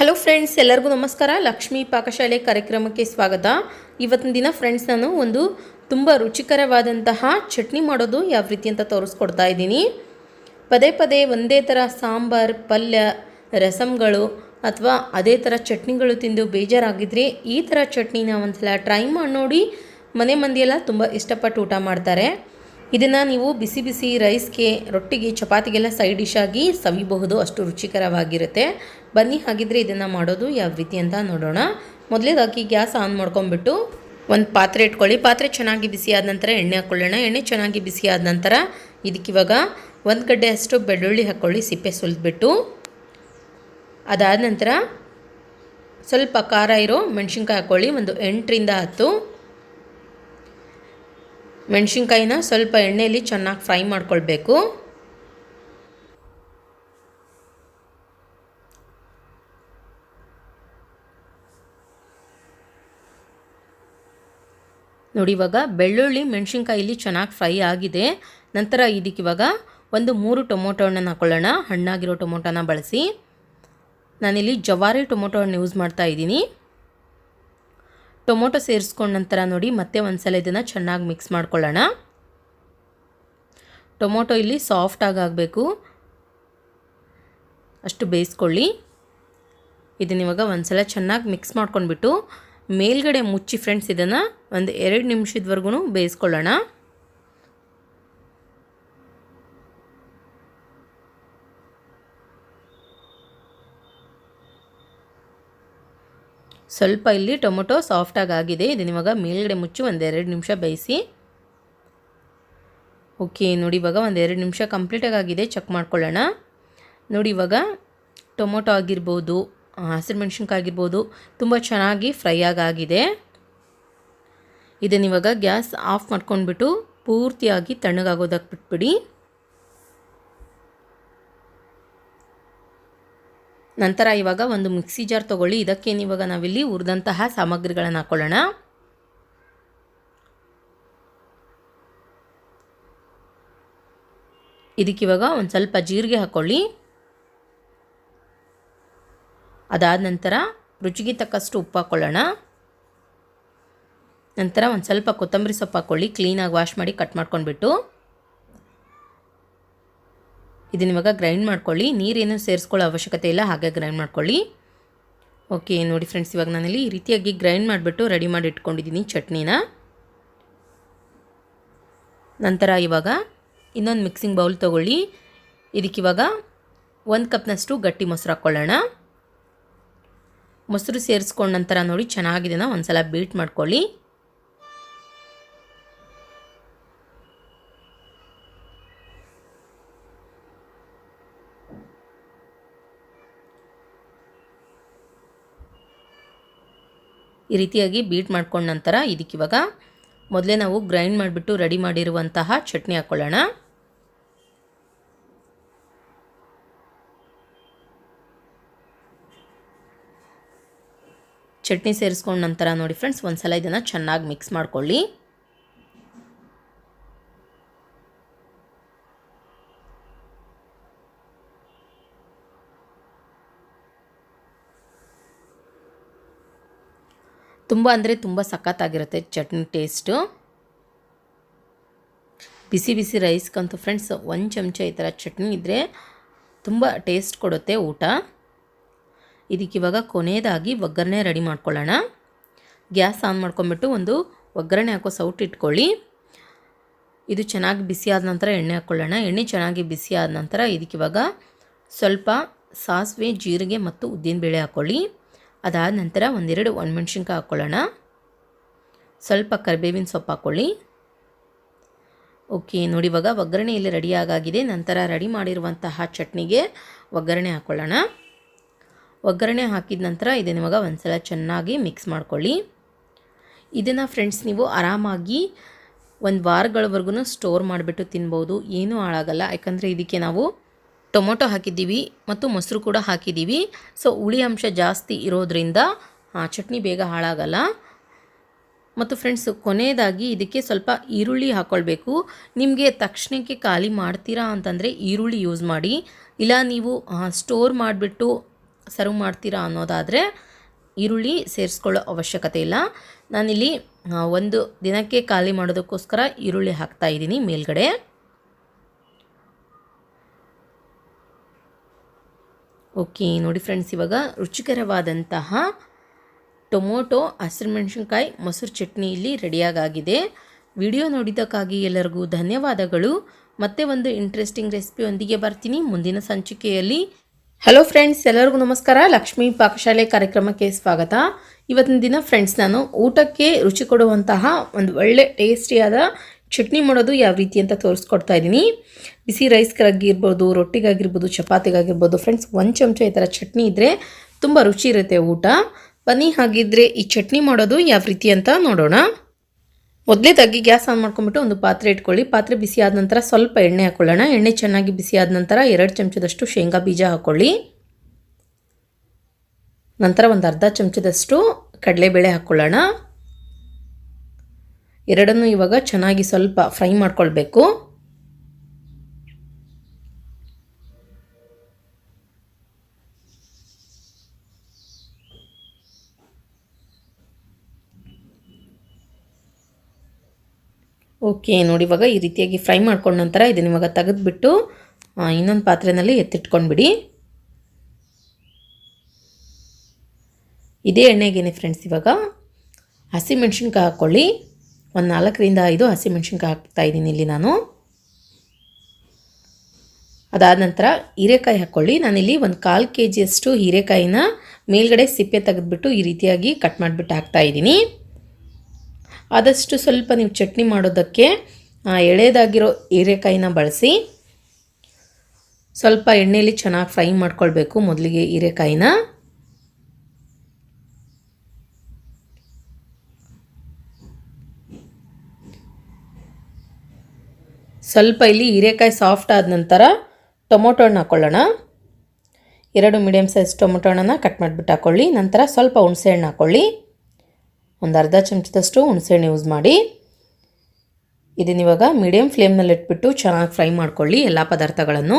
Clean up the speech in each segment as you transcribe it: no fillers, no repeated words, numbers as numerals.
Hello friends, ಎಲ್ಲರಿಗೂ ನಮಸ್ಕಾರ. ಲಕ್ಷ್ಮಿ ಪಾಕಶಾಲೆ ಕಾರ್ಯಕ್ರಮಕ್ಕೆ ಸ್ವಾಗತ. ಇವತ್ತಿನ ದಿನ ಫ್ರೆಂಡ್ಸ್ ನಾನು ಒಂದು ತುಂಬ ರುಚಿಕರವಾದಂತಹ ಚಟ್ನಿ ಮಾಡೋದು ಯಾವ ರೀತಿ ಅಂತ ತೋರಿಸ್ಕೊಡ್ತಾ ಇದ್ದೀನಿ. ಪದೇ ಪದೇ ಒಂದೇ ಥರ ಸಾಂಬಾರು, ಪಲ್ಯ, ರಸಮ್ಗಳು ಅಥವಾ ಅದೇ ಥರ ಚಟ್ನಿಗಳು ತಿಂದು ಬೇಜಾರಾಗಿದ್ದರೆ ಈ ಥರ ಚಟ್ನಿನ ಒಂದ್ಸಲ ಟ್ರೈ ಮಾಡಿ ನೋಡಿ. ಮನೆ ಮಂದಿಯೆಲ್ಲ ತುಂಬ ಇಷ್ಟಪಟ್ಟು ಊಟ ಮಾಡ್ತಾರೆ. ಇದನ್ನು ನೀವು ಬಿಸಿ ಬಿಸಿ ರೈಸ್ಗೆ, ರೊಟ್ಟಿಗೆ, ಚಪಾತಿಗೆಲ್ಲ ಸೈಡ್ ಡಿಶ್ ಆಗಿ ಸವಿಬಹುದು, ಅಷ್ಟು ರುಚಿಕರವಾಗಿರುತ್ತೆ. ಬನ್ನಿ ಹಾಗಿದ್ರೆ ಇದನ್ನು ಮಾಡೋದು ಯಾವ ರೀತಿ ಅಂತ ನೋಡೋಣ. ಮೊದಲೇದಾಗಿ ಗ್ಯಾಸ್ ಆನ್ ಮಾಡ್ಕೊಂಡ್ಬಿಟ್ಟು ಒಂದು ಪಾತ್ರೆ ಇಟ್ಕೊಳ್ಳಿ. ಪಾತ್ರೆ ಚೆನ್ನಾಗಿ ಬಿಸಿ ಆದ ನಂತರ ಎಣ್ಣೆ ಹಾಕ್ಕೊಳ್ಳೋಣ. ಎಣ್ಣೆ ಚೆನ್ನಾಗಿ ಬಿಸಿ ಆದ ನಂತರ ಇದಕ್ಕಿವಾಗ ಒಂದು ಗಡ್ಡೆ ಅಷ್ಟು ಬೆಳ್ಳುಳ್ಳಿ ಹಾಕ್ಕೊಳ್ಳಿ, ಸಿಪ್ಪೆ ಸುಲಿದ್ಬಿಟ್ಟು. ಅದಾದ ನಂತರ ಸ್ವಲ್ಪ ಖಾರ ಇರೋ ಮೆಣಸಿನ್ಕಾಯಿ ಹಾಕ್ಕೊಳ್ಳಿ, ಒಂದು 8ರಿಂದ 10 ಮೆಣಸಿನ್ಕಾಯಿನ ಸ್ವಲ್ಪ ಎಣ್ಣೆಯಲ್ಲಿ ಚೆನ್ನಾಗಿ ಫ್ರೈ ಮಾಡ್ಕೊಳ್ಬೇಕು. ನೋಡಿ, ಇವಾಗ ಬೆಳ್ಳುಳ್ಳಿ ಮೆಣಸಿನ್ಕಾಯಲ್ಲಿ ಚೆನ್ನಾಗಿ ಫ್ರೈ ಆಗಿದೆ. ನಂತರ ಇದಕ್ಕಿವಾಗ ಒಂದು 3 ಟೊಮೊಟೊ ಹಣ್ಣನ್ನು ಹಾಕ್ಕೊಳ್ಳೋಣ. ಹಣ್ಣಾಗಿರೋ ಟೊಮೊಟೊನ ಬಳಸಿ. ನಾನಿಲ್ಲಿ ಜವಾರಿ ಟೊಮೊಟೊ ಹಣ್ಣು ಯೂಸ್ ಮಾಡ್ತಾ ಇದ್ದೀನಿ. ಟೊಮೊಟೊ ಸೇರಿಸ್ಕೊಂಡ ನಂತರ ನೋಡಿ ಮತ್ತೆ ಒಂದ್ಸಲ ಇದನ್ನು ಚೆನ್ನಾಗಿ ಮಿಕ್ಸ್ ಮಾಡ್ಕೊಳ್ಳೋಣ. ಟೊಮೊಟೊ ಇಲ್ಲಿ ಸಾಫ್ಟಾಗಿ ಆಗಬೇಕು, ಅಷ್ಟು ಬೇಯಿಸ್ಕೊಳ್ಳಿ. ಇದನ್ನಿವಾಗ ಒಂದ್ಸಲ ಚೆನ್ನಾಗಿ ಮಿಕ್ಸ್ ಮಾಡ್ಕೊಂಡ್ಬಿಟ್ಟು ಮೇಲ್ಗಡೆ ಮುಚ್ಚಿ ಫ್ರೆಂಡ್ಸ್ ಇದನ್ನು ಒಂದು 2 ನಿಮಿಷದವರೆಗೂ ಬೇಯಿಸ್ಕೊಳ್ಳೋಣ. ಸ್ವಲ್ಪ ಇಲ್ಲಿ ಟೊಮೊಟೊ ಸಾಫ್ಟಾಗಿ ಆಗಿದೆ. ಇದನ್ನಿವಾಗ ಮೇಲ್ಗಡೆ ಮುಚ್ಚಿ ಒಂದು 2 ನಿಮಿಷ ಬೇಯಿಸಿ. ಓಕೆ, ನೋಡಿ ಇವಾಗ ಒಂದು 2 ನಿಮಿಷ ಕಂಪ್ಲೀಟಾಗಿ ಆಗಿದೆ. ಚೆಕ್ ಮಾಡ್ಕೊಳ್ಳೋಣ. ನೋಡಿ ಇವಾಗ ಟೊಮೊಟೊ ಆಗಿರ್ಬೋದು, ಹಸಿರು ಮೆಣಸಿನ್ಕಾಯಿ ಆಗಿರ್ಬೋದು, ತುಂಬ ಚೆನ್ನಾಗಿ ಫ್ರೈ ಆಗಿದೆ. ಇದನ್ನಿವಾಗ ಗ್ಯಾಸ್ ಆಫ್ ಮಾಡ್ಕೊಂಡ್ಬಿಟ್ಟು ಪೂರ್ತಿಯಾಗಿ ತಣ್ಣಗಾಗೋದಕ್ಕೆ ಬಿಟ್ಬಿಡಿ. ನಂತರ ಇವಾಗ ಒಂದು ಮಿಕ್ಸಿ ಜಾರ್ ತೊಗೊಳ್ಳಿ. ಇದಕ್ಕೇನಿವಾಗ ನಾವಿಲ್ಲಿ ಹುರಿದಂತಹ ಸಾಮಗ್ರಿಗಳನ್ನು ಹಾಕ್ಕೊಳ್ಳೋಣ. ಇದಕ್ಕಿವಾಗ ಒಂದು ಸ್ವಲ್ಪ ಜೀರಿಗೆ ಹಾಕ್ಕೊಳ್ಳಿ. ಅದಾದ ನಂತರ ರುಚಿಗೆ ತಕ್ಕಷ್ಟು ಉಪ್ಪು ಹಾಕ್ಕೊಳ್ಳೋಣ. ನಂತರ ಒಂದು ಸ್ವಲ್ಪ ಕೊತ್ತಂಬರಿ ಸೊಪ್ಪು ಹಾಕ್ಕೊಳ್ಳಿ. ಕ್ಲೀನಾಗಿ ವಾಶ್ ಮಾಡಿ ಕಟ್ ಮಾಡ್ಕೊಂಡ್ಬಿಟ್ಟು ಇದನ್ನಿವಾಗ ಗ್ರೈಂಡ್ ಮಾಡ್ಕೊಳ್ಳಿ. ನೀರೇನು ಸೇರಿಸ್ಕೊಳ್ಳೋ ಅವಶ್ಯಕತೆ ಇಲ್ಲ, ಹಾಗೆ ಗ್ರೈಂಡ್ ಮಾಡ್ಕೊಳ್ಳಿ. ಓಕೆ, ನೋಡಿ ಫ್ರೆಂಡ್ಸ್, ಇವಾಗ ನಾನಿಲ್ಲಿ ಈ ರೀತಿಯಾಗಿ ಗ್ರೈಂಡ್ ಮಾಡಿಬಿಟ್ಟು ರೆಡಿ ಮಾಡಿ ಇಟ್ಕೊಂಡಿದ್ದೀನಿ ಚಟ್ನಿನ. ನಂತರ ಇವಾಗ ಇನ್ನೊಂದು ಮಿಕ್ಸಿಂಗ್ ಬೌಲ್ ತೊಗೊಳ್ಳಿ. ಇದಕ್ಕಿವಾಗ 1 ಕಪ್ನಷ್ಟು ಗಟ್ಟಿ ಮೊಸರು ಹಾಕ್ಕೊಳ್ಳೋಣ. ಮೊಸರು ಸೇರಿಸ್ಕೊಂಡ ನಂತರ ನೋಡಿ ಚೆನ್ನಾಗಿದೆನಾ ಒಂದು ಸಲ ಬೀಟ್ ಮಾಡ್ಕೊಳ್ಳಿ. ಈ ರೀತಿಯಾಗಿ ಬೀಟ್ ಮಾಡ್ಕೊಂಡ ನಂತರ ಇದಕ್ಕಿವಾಗ ಮೊದಲೇ ನಾವು ಗ್ರೈಂಡ್ ಮಾಡಿಬಿಟ್ಟು ರೆಡಿ ಮಾಡಿರುವಂತಹ ಚಟ್ನಿ ಹಾಕ್ಕೊಳ್ಳೋಣ. ಚಟ್ನಿ ಸೇರಿಸ್ಕೊಂಡ ನಂತರ ನೋಡಿ ಫ್ರೆಂಡ್ಸ್ ಒಂದು ಸಲ ಇದನ್ನು ಚೆನ್ನಾಗಿ ಮಿಕ್ಸ್ ಮಾಡ್ಕೊಳ್ಳಿ. ತುಂಬ ಅಂದರೆ ತುಂಬ ಸಖತ್ತಾಗಿರುತ್ತೆ ಚಟ್ನಿ ಟೇಸ್ಟು. ಬಿಸಿ ಬಿಸಿ ರೈಸ್ಗಂತೂ ಫ್ರೆಂಡ್ಸ್ 1 ಚಮಚ ಈ ಥರ ಚಟ್ನಿ ಇದ್ದರೆ ತುಂಬ ಟೇಸ್ಟ್ ಕೊಡುತ್ತೆ ಊಟ. ಇದಕ್ಕಿವಾಗ ಕೊನೆಯದಾಗಿ ಒಗ್ಗರಣೆ ರೆಡಿ ಮಾಡ್ಕೊಳ್ಳೋಣ. ಗ್ಯಾಸ್ ಆನ್ ಮಾಡ್ಕೊಂಬಿಟ್ಟು ಒಂದು ಒಗ್ಗರಣೆ ಹಾಕೋ ಸೌಟು ಇಟ್ಕೊಳ್ಳಿ. ಇದು ಚೆನ್ನಾಗಿ ಬಿಸಿ ಆದ ನಂತರ ಎಣ್ಣೆ ಹಾಕ್ಕೊಳ್ಳೋಣ. ಎಣ್ಣೆ ಚೆನ್ನಾಗಿ ಬಿಸಿ ಆದ ನಂತರ ಇದಕ್ಕಿವಾಗ ಸ್ವಲ್ಪ ಸಾಸಿವೆ, ಜೀರಿಗೆ ಮತ್ತು ಉದ್ದಿನಬೇಳೆ ಹಾಕ್ಕೊಳ್ಳಿ. ಅದಾದ ನಂತರ 1-2 ಒಣಮೆಣ್ಸಿನ್ಕಾಯಿ ಹಾಕ್ಕೊಳ್ಳೋಣ. ಸ್ವಲ್ಪ ಕರಿಬೇವಿನ ಸೊಪ್ಪು ಹಾಕ್ಕೊಳ್ಳಿ. ಓಕೆ, ನೋಡಿ ಇವಾಗ ಒಗ್ಗರಣೆ ಇಲ್ಲಿ ರೆಡಿ ಆಗಿದೆ. ನಂತರ ರೆಡಿ ಮಾಡಿರುವಂತಹ ಚಟ್ನಿಗೆ ಒಗ್ಗರಣೆ ಹಾಕ್ಕೊಳ್ಳೋಣ. ಒಗ್ಗರಣೆ ಹಾಕಿದ ನಂತರ ಇದನ್ನಿವಾಗ ಒಂದ್ಸಲ ಚೆನ್ನಾಗಿ ಮಿಕ್ಸ್ ಮಾಡ್ಕೊಳ್ಳಿ. ಇದನ್ನು ಫ್ರೆಂಡ್ಸ್ ನೀವು ಆರಾಮಾಗಿ 1 ವಾರಗಳವರೆಗೂ ಸ್ಟೋರ್ ಮಾಡಿಬಿಟ್ಟು ತಿನ್ಬೋದು, ಏನೂ ಹಾಳಾಗಲ್ಲ. ಯಾಕಂದರೆ ಇದಕ್ಕೆ ನಾವು ಟೊಮೊಟೊ ಹಾಕಿದ್ದೀವಿ ಮತ್ತು ಮೊಸರು ಕೂಡ ಹಾಕಿದ್ದೀವಿ. ಸೊ ಹುಳಿ ಅಂಶ ಜಾಸ್ತಿ ಇರೋದ್ರಿಂದ ಚಟ್ನಿ ಬೇಗ ಹಾಳಾಗಲ್ಲ. ಮತ್ತು ಫ್ರೆಂಡ್ಸ್ ಕೊನೆಯದಾಗಿ ಇದಕ್ಕೆ ಸ್ವಲ್ಪ ಈರುಳ್ಳಿ ಹಾಕ್ಕೊಳ್ಬೇಕು. ನಿಮಗೆ ತಕ್ಷಣಕ್ಕೆ ಖಾಲಿ ಮಾಡ್ತೀರಾ ಅಂತಂದರೆ ಈರುಳ್ಳಿ ಯೂಸ್ ಮಾಡಿ. ಇಲ್ಲ ನೀವು ಸ್ಟೋರ್ ಮಾಡಿಬಿಟ್ಟು ಸರ್ವ್ ಮಾಡ್ತೀರಾ ಅನ್ನೋದಾದರೆ ಈರುಳ್ಳಿ ಸೇರಿಸ್ಕೊಳ್ಳೋ ಅವಶ್ಯಕತೆ ಇಲ್ಲ. ನಾನಿಲ್ಲಿ ಒಂದು ದಿನಕ್ಕೆ ಖಾಲಿ ಮಾಡೋದಕ್ಕೋಸ್ಕರ ಈರುಳ್ಳಿ ಹಾಕ್ತಾಯಿದ್ದೀನಿ ಮೇಲ್ಗಡೆ. ಓಕೆ ನೋಡಿ ಫ್ರೆಂಡ್ಸ್, ಇವಾಗ ರುಚಿಕರವಾದಂತಹ ಟೊಮೊಟೊ ಹಸಿರುಮೆಣಸಿನ್ಕಾಯಿ ಮೊಸರು ಚಟ್ನಿ ಇಲ್ಲಿ ರೆಡಿಯಾಗಿದೆ. ವಿಡಿಯೋ ನೋಡಿದ್ದಕ್ಕಾಗಿ ಎಲ್ಲರಿಗೂ ಧನ್ಯವಾದಗಳು. ಮತ್ತೆ ಒಂದು ಇಂಟ್ರೆಸ್ಟಿಂಗ್ ರೆಸಿಪಿಯೊಂದಿಗೆ ಬರ್ತೀನಿ ಮುಂದಿನ ಸಂಚಿಕೆಯಲ್ಲಿ. ಹಲೋ ಫ್ರೆಂಡ್ಸ್, ಎಲ್ಲರಿಗೂ ನಮಸ್ಕಾರ. ಲಕ್ಷ್ಮೀ ಪಾಕಶಾಲೆ ಕಾರ್ಯಕ್ರಮಕ್ಕೆ ಸ್ವಾಗತ. ಇವತ್ತಿನ ದಿನ ಫ್ರೆಂಡ್ಸ್ ನಾನು ಊಟಕ್ಕೆ ರುಚಿ ಕೊಡುವಂತಹ ಒಂದು ಒಳ್ಳೆ ಟೇಸ್ಟಿಯಾದ ಚಟ್ನಿ ಮಾಡೋದು ಯಾವ ರೀತಿ ಅಂತ ತೋರಿಸ್ಕೊಡ್ತಾ ಇದ್ದೀನಿ. ಬಿಸಿ ರೈಸ್ಗಾಗಿರ್ಬೋದು, ರೊಟ್ಟಿಗಾಗಿರ್ಬೋದು, ಚಪಾತಿಗಾಗಿರ್ಬೋದು ಫ್ರೆಂಡ್ಸ್, ಒಂದು ಚಮಚ ಈ ಥರ ಚಟ್ನಿ ಇದ್ದರೆ ತುಂಬ ರುಚಿ ಇರುತ್ತೆ ಊಟ. ಬನ್ನಿ ಹಾಗಿದ್ರೆ ಈ ಚಟ್ನಿ ಮಾಡೋದು ಯಾವ ರೀತಿ ಅಂತ ನೋಡೋಣ. ಮೊದಲೇದಾಗಿ ಗ್ಯಾಸ್ ಆನ್ ಮಾಡ್ಕೊಂಬಿಟ್ಟು ಒಂದು ಪಾತ್ರೆ ಇಟ್ಕೊಳ್ಳಿ. ಪಾತ್ರೆ ಬಿಸಿ ಆದ ನಂತರ ಸ್ವಲ್ಪ ಎಣ್ಣೆ ಹಾಕ್ಕೊಳ್ಳೋಣ. ಎಣ್ಣೆ ಚೆನ್ನಾಗಿ ಬಿಸಿ ಆದ ನಂತರ 2 ಚಮಚದಷ್ಟು ಶೇಂಗಾ ಬೀಜ ಹಾಕ್ಕೊಳ್ಳಿ. ನಂತರ ಒಂದು ಅರ್ಧ ಚಮಚದಷ್ಟು ಕಡಲೆಬೇಳೆ ಹಾಕ್ಕೊಳ್ಳೋಣ. ಎರಡನ್ನೂ ಇವಾಗ ಚೆನ್ನಾಗಿ ಸ್ವಲ್ಪ ಫ್ರೈ ಮಾಡ್ಕೊಳ್ಬೇಕು. ಓಕೆ ನೋಡಿ, ಇವಾಗ ಈ ರೀತಿಯಾಗಿ ಫ್ರೈ ಮಾಡ್ಕೊಂಡ ನಂತರ ಇದನ್ನ ಇವಾಗ ತೆಗೆದುಬಿಟ್ಟು ಇನ್ನೊಂದು ಪಾತ್ರೆಯಲ್ಲಿ ಎತ್ತಿಟ್ಕೊಂಡ್ಬಿಡಿ. ಇದೇ ಎಣ್ಣೆಗೇನೆ ಫ್ರೆಂಡ್ಸ್ ಇವಾಗ ಹಸಿಮೆಣ್ಸಿನ್ಕಾಯಿ ಹಾಕ್ಕೊಳ್ಳಿ. ಒಂದು 4ರಿಂದ 5 ಹಸಿಮೆಣ್ಸಿನ್ಕಾಯಿ ಹಾಕ್ತಾಯಿದ್ದೀನಿ ಇಲ್ಲಿ ನಾನು. ಅದಾದ ನಂತರ ಹೀರೆಕಾಯಿ ಹಾಕ್ಕೊಳ್ಳಿ. ನಾನಿಲ್ಲಿ ಒಂದು 1/4 kgಯಷ್ಟು ಹೀರೆಕಾಯಿನ ಮೇಲ್ಗಡೆ ಸಿಪ್ಪೆ ತೆಗೆದುಬಿಟ್ಟು ಈ ರೀತಿಯಾಗಿ ಕಟ್ ಮಾಡಿಬಿಟ್ಟು ಹಾಕ್ತಾಯಿದ್ದೀನಿ. ಆದಷ್ಟು ಸ್ವಲ್ಪ ನೀವು ಚಟ್ನಿ ಮಾಡೋದಕ್ಕೆ ಎಳೆದಾಗಿರೋ ಹೀರೆಕಾಯಿನ ಬಳಸಿ. ಸ್ವಲ್ಪ ಎಣ್ಣೆಯಲ್ಲಿ ಚೆನ್ನಾಗಿ ಫ್ರೈ ಮಾಡ್ಕೊಳ್ಬೇಕು ಮೊದಲಿಗೆ ಹೀರೆಕಾಯಿನ. ಸ್ವಲ್ಪ ಇಲ್ಲಿ ಹೀರೆಕಾಯಿ ಸಾಫ್ಟ್ ಆದ ನಂತರ ಟೊಮೊಟೊ ಹಣ್ಣು ಹಾಕ್ಕೊಳ್ಳೋಣ. 2 ಮೀಡಿಯಮ್ ಸೈಜ್ ಟೊಮೊಟೊ ಹಣ್ಣನ್ನು ಕಟ್ ಮಾಡಿಬಿಟ್ಟು ಹಾಕ್ಕೊಳ್ಳಿ. ನಂತರ ಸ್ವಲ್ಪ ಹುಣಸೆ ಹಣ್ಣು ಹಾಕ್ಕೊಳ್ಳಿ. ಒಂದು ಅರ್ಧ ಚಮಚದಷ್ಟು ಹುಣಸೆಹಣ್ಣು ಯೂಸ್ ಮಾಡಿ. ಇದನ್ನ ಇವಾಗ ಮೀಡಿಯಮ್ ಫ್ಲೇಮ್ನಲ್ಲಿ ಇಟ್ಬಿಟ್ಟು ಚೆನ್ನಾಗಿ ಫ್ರೈ ಮಾಡ್ಕೊಳ್ಳಿ ಎಲ್ಲ ಪದಾರ್ಥಗಳನ್ನು.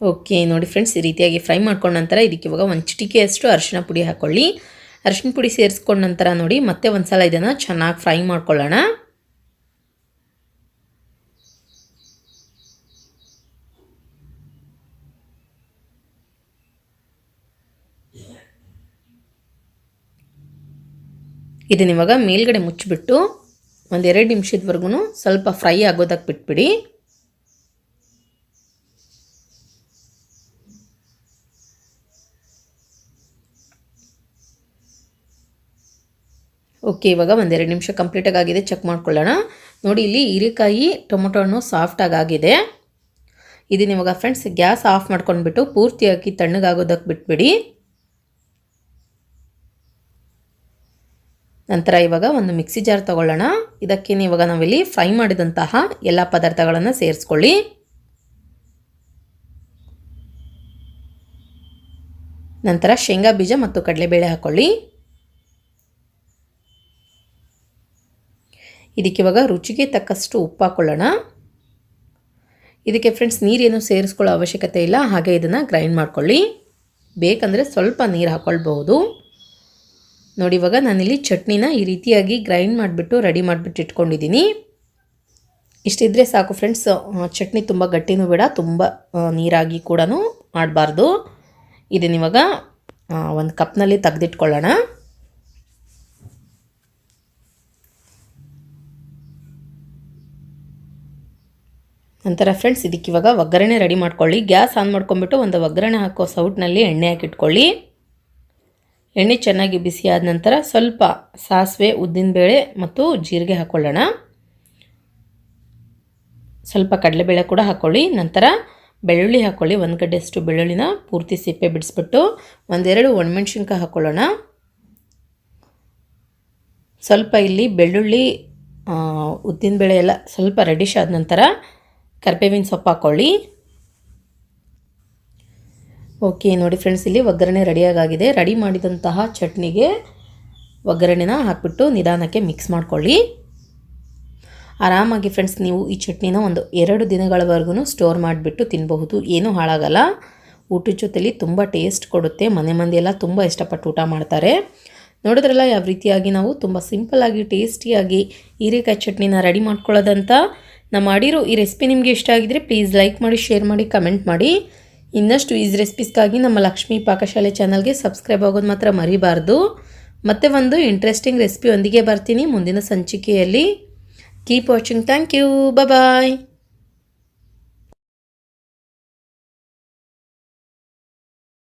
ಓಕೆ ನೋಡಿ ಫ್ರೆಂಡ್ಸ್, ಈ ರೀತಿಯಾಗಿ ಫ್ರೈ ಮಾಡ್ಕೊಂಡ ನಂತರ ಇದಕ್ಕೆ ಇವಾಗ ಒಂದು ಚಿಟಿಕೆಯಷ್ಟು ಅರಿಶಿನ ಪುಡಿ ಹಾಕ್ಕೊಳ್ಳಿ. ಅರಿಶಿನ ಪುಡಿ ಸೇರಿಸ್ಕೊಂಡ ನಂತರ ನೋಡಿ ಮತ್ತೆ ಒಂದು ಸಲ ಇದನ್ನು ಚೆನ್ನಾಗಿ ಫ್ರೈ ಮಾಡ್ಕೊಳ್ಳೋಣ. ಇದನ್ನ ಇವಾಗ ಮೇಲ್ಗಡೆ ಮುಚ್ಚಿಬಿಟ್ಟು ಒಂದು 2 ನಿಮಿಷದವರೆಗೂ ಸ್ವಲ್ಪ ಫ್ರೈ ಆಗೋದಕ್ಕೆ ಬಿಟ್ಬಿಡಿ. ಓಕೆ, ಇವಾಗ ಒಂದು 2 ನಿಮಿಷ ಕಂಪ್ಲೀಟಾಗಿ ಆಗಿದೆ. ಚೆಕ್ ಮಾಡ್ಕೊಳ್ಳೋಣ. ನೋಡಿ ಇಲ್ಲಿ ಹೀರೆಕಾಯಿ ಟೊಮೊಟೊ ಹಣ್ಣು ಸಾಫ್ಟಾಗಿ ಆಗಿದೆ. ಇದನ್ನ ಇವಾಗ ಫ್ರೆಂಡ್ಸ್ ಗ್ಯಾಸ್ ಆಫ್ ಮಾಡ್ಕೊಂಡ್ಬಿಟ್ಟು ಪೂರ್ತಿಯಾಗಿ ತಣ್ಣಗಾಗೋದಕ್ಕೆ ಬಿಟ್ಬಿಡಿ. ನಂತರ ಇವಾಗ ಒಂದು ಮಿಕ್ಸಿ ಜಾರ್ ತಗೊಳ್ಳೋಣ. ಇದಕ್ಕೆ ಇವಾಗ ನಾವಿಲ್ಲಿ ಫ್ರೈ ಮಾಡಿದಂತಹ ಎಲ್ಲ ಪದಾರ್ಥಗಳನ್ನು ಸೇರಿಸ್ಕೊಳ್ಳಿ. ನಂತರ ಶೇಂಗಾ ಬೀಜ ಮತ್ತು ಕಡಲೆಬೇಳೆ ಹಾಕ್ಕೊಳ್ಳಿ. ಇದಕ್ಕೆ ಇವಾಗ ರುಚಿಗೆ ತಕ್ಕಷ್ಟು ಉಪ್ಪು ಹಾಕ್ಕೊಳ್ಳೋಣ. ಇದಕ್ಕೆ ಫ್ರೆಂಡ್ಸ್ ನೀರೇನು ಸೇರಿಸ್ಕೊಳ್ಳೋ ಅವಶ್ಯಕತೆ ಇಲ್ಲ, ಹಾಗೆ ಇದನ್ನು ಗ್ರೈಂಡ್ ಮಾಡ್ಕೊಳ್ಳಿ. ಬೇಕಂದರೆ ಸ್ವಲ್ಪ ನೀರು ಹಾಕ್ಕೊಳ್ಬಹುದು. ನೋಡಿ ಇವಾಗ ನಾನಿಲ್ಲಿ ಚಟ್ನಿನ ಈ ರೀತಿಯಾಗಿ ಗ್ರೈಂಡ್ ಮಾಡಿಬಿಟ್ಟು ರೆಡಿ ಮಾಡಿಬಿಟ್ಟು ಇಟ್ಕೊಂಡಿದ್ದೀನಿ. ಇಷ್ಟಿದ್ರೆ ಸಾಕು ಫ್ರೆಂಡ್ಸ್. ಚಟ್ನಿ ತುಂಬ ಗಟ್ಟಿನೂ ಬೇಡ, ತುಂಬ ನೀರಾಗಿ ಕೂಡ ಮಾಡಬಾರ್ದು. ಇದನ್ನ ಇವಾಗ ಒಂದು ಕಪ್ನಲ್ಲಿ ತೆಗೆದಿಟ್ಕೊಳ್ಳೋಣ. ನಂತರ ಫ್ರೆಂಡ್ಸ್ ಇದಕ್ಕೆ ಇವಾಗ ಒಗ್ಗರಣೆ ರೆಡಿ ಮಾಡ್ಕೊಳ್ಳಿ. ಗ್ಯಾಸ್ ಆನ್ ಮಾಡ್ಕೊಂಬಿಟ್ಟು ಒಂದು ಒಗ್ಗರಣೆ ಹಾಕೋ ಸೌಟ್ನಲ್ಲಿ ಎಣ್ಣೆ ಹಾಕಿಟ್ಕೊಳ್ಳಿ. ಎಣ್ಣೆ ಚೆನ್ನಾಗಿ ಬಿಸಿ ಆದ ನಂತರ ಸ್ವಲ್ಪ ಸಾಸಿವೆ, ಉದ್ದಿನಬೇಳೆ ಮತ್ತು ಜೀರಿಗೆ ಹಾಕ್ಕೊಳ್ಳೋಣ. ಸ್ವಲ್ಪ ಕಡಲೆಬೇಳೆ ಕೂಡ ಹಾಕ್ಕೊಳ್ಳಿ. ನಂತರ ಬೆಳ್ಳುಳ್ಳಿ ಹಾಕ್ಕೊಳ್ಳಿ. 1 ಗಡ್ಡೆಯಷ್ಟು ಬೆಳ್ಳುಳ್ಳಿನ ಪೂರ್ತಿ ಸಿಪ್ಪೆ ಬಿಡಿಸ್ಬಿಟ್ಟು 1-2 ಒಣಮೆಣಸಿನ್ಕಾಯಿ ಹಾಕ್ಕೊಳ್ಳೋಣ. ಸ್ವಲ್ಪ ಇಲ್ಲಿ ಬೆಳ್ಳುಳ್ಳಿ, ಉದ್ದಿನಬೇಳೆ ಎಲ್ಲ ಸ್ವಲ್ಪ ರೆಡಿಶ್ ಆದ ನಂತರ ಕರಿಬೇವಿನ ಸೊಪ್ಪು ಹಾಕ್ಕೊಳ್ಳಿ. ಓಕೆ ನೋಡಿ ಫ್ರೆಂಡ್ಸ್, ಇಲ್ಲಿ ಒಗ್ಗರಣೆ ರೆಡಿಯಾಗಿದೆ. ರೆಡಿ ಮಾಡಿದಂತಹ ಚಟ್ನಿಗೆ ಒಗ್ಗರಣೆನ ಹಾಕಿಬಿಟ್ಟು ನಿಧಾನಕ್ಕೆ ಮಿಕ್ಸ್ ಮಾಡ್ಕೊಳ್ಳಿ. ಆರಾಮಾಗಿ ಫ್ರೆಂಡ್ಸ್ ನೀವು ಈ ಚಟ್ನಿನ ಒಂದು 2 ದಿನಗಳವರೆಗೂ ಸ್ಟೋರ್ ಮಾಡಿಬಿಟ್ಟು ತಿನ್ನಬಹುದು. ಏನೂ ಹಾಳಾಗಲ್ಲ. ಊಟದ ಜೊತೆಲಿ ತುಂಬ ಟೇಸ್ಟ್ ಕೊಡುತ್ತೆ. ಮನೆ ಮಂದಿ ಎಲ್ಲ ತುಂಬ ಇಷ್ಟಪಟ್ಟು ಊಟ ಮಾಡ್ತಾರೆ. ನೋಡಿದ್ರಲ್ಲ ಯಾವ ರೀತಿಯಾಗಿ ನಾವು ತುಂಬ ಸಿಂಪಲ್ಲಾಗಿ ಟೇಸ್ಟಿಯಾಗಿ ಹೀರೆಕಾಯಿ ಚಟ್ನಿನ ರೆಡಿ ಮಾಡ್ಕೊಳ್ಳೋದಂತ. ನಾನು ಮಾಡಿರೋ ಈ ರೆಸಿಪಿ ನಿಮಗೆ ಇಷ್ಟ ಆಗಿದ್ರೆ ಪ್ಲೀಸ್ ಲೈಕ್ ಮಾಡಿ, ಶೇರ್ ಮಾಡಿ, ಕಮೆಂಟ್ ಮಾಡಿ. ಇನ್ನಷ್ಟು ಈಸಿ ರೆಸಿಪೀಸ್ಗಾಗಿ ನಮ್ಮ ಲಕ್ಷ್ಮೀ ಪಾಕಶಾಲೆ ಚಾನಲ್ಗೆ ಸಬ್ಸ್ಕ್ರೈಬ್ ಆಗೋದು ಮಾತ್ರ ಮರಿಬಾರ್ದು. ಮತ್ತೆ ಒಂದು ಇಂಟ್ರೆಸ್ಟಿಂಗ್ ರೆಸಿಪಿಯೊಂದಿಗೆ ಬರ್ತೀನಿ ಮುಂದಿನ ಸಂಚಿಕೆಯಲ್ಲಿ. Keep watching. Thank you. Bye.